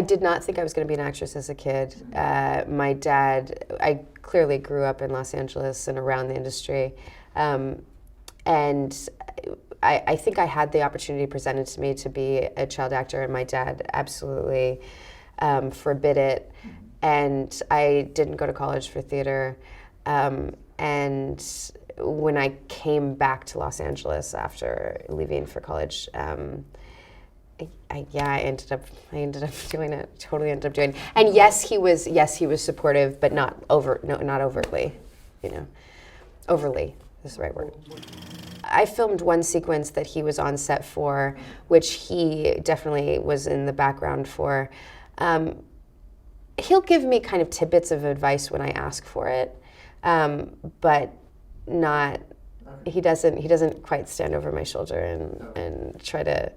did not think I was going to be an actress as a kid. My dad, I clearly grew up in Los Angeles and around the industry. And I think I had the opportunity presented to me to be a child actor, and my dad absolutely forbid it. And I didn't go to college for theater. And when I came back to Los Angeles after leaving for college, I ended up doing it. Totally ended up doing it. And yes, he was supportive, but not overtly. Overly is the right word. I filmed one sequence that he was on set for, which he definitely was in the background for. He'll give me kind of tidbits of advice when I ask for it, but not. He doesn't quite stand over my shoulder and try to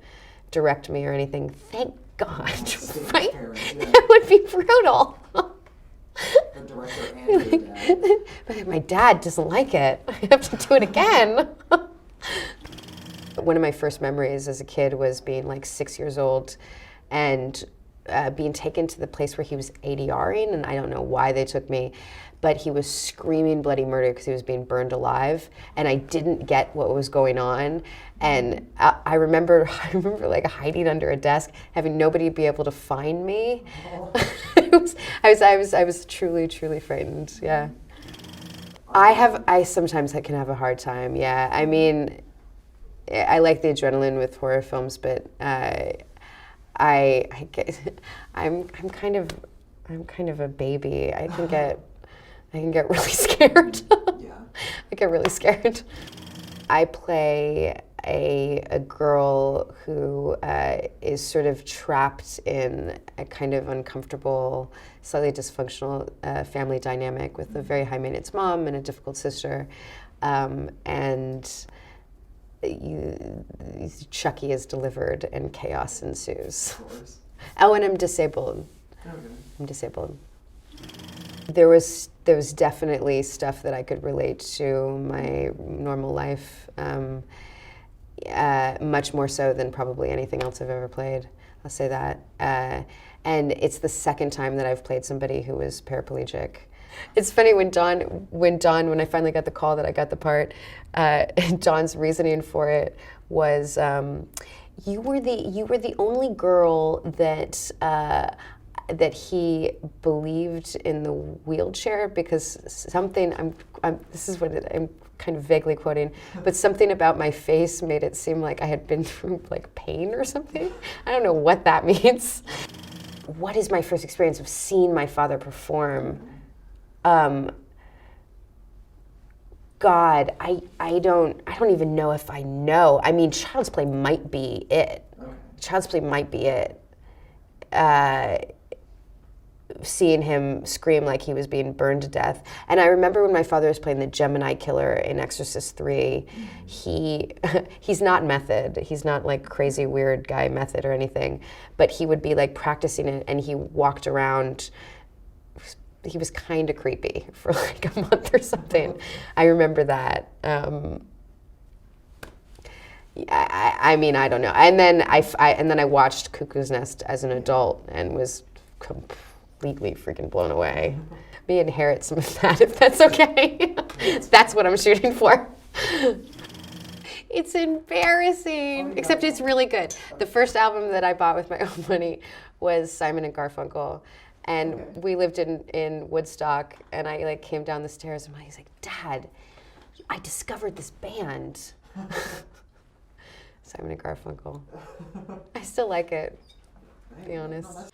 direct me or anything. Thank God, right? That would be brutal. The director and your dad. But my dad doesn't like it. I have to do it again. One of my first memories as a kid was being like 6 years old and being taken to the place where he was ADRing, and I don't know why they took me, but he was screaming bloody murder because he was being burned alive, and I didn't get what was going on. And I remember like hiding under a desk, having nobody be able to find me. Oh. I was truly frightened. Yeah. I sometimes can have a hard time. Yeah. I mean, I like the adrenaline with horror films, but I'm kind of a baby. I can get really scared. Yeah. I get really scared. I play a girl who is sort of trapped in a kind of uncomfortable, slightly dysfunctional family dynamic with a very high maintenance mom and a difficult sister, and Chucky is delivered and chaos ensues. Of course. Oh, and I'm disabled. Okay. I'm disabled. There was definitely stuff that I could relate to my normal life, much more so than probably anything else I've ever played. I'll say that. And it's the second time that I've played somebody who was paraplegic. It's funny when I finally got the call that I got the part, Dawn's reasoning for it was, you were the only girl that he believed in the wheelchair because something, this is what I'm kind of vaguely quoting, but something about my face made it seem like I had been through like pain or something. I don't know what that means. What is my first experience of seeing my father perform? God, I don't even know if I know. I mean, Child's Play might be it. Okay. Child's Play might be it. Seeing him scream like he was being burned to death. And I remember when my father was playing the Gemini killer in Exorcist 3, he's not method. He's not like crazy weird guy method or anything, but he would be like practicing it, and he walked around. He was kind of creepy for like a month or something. I remember that. I mean, I don't know. And then I watched Cuckoo's Nest as an adult and was completely freaking blown away. May inherit some of that if that's okay. That's what I'm shooting for. It's embarrassing, except it's really good. The first album that I bought with my own money was Simon and Garfunkel. And we lived in Woodstock, and I like came down the stairs, and he's like, "Dad, I discovered this band." Simon and Garfunkel. I still like it, to be honest.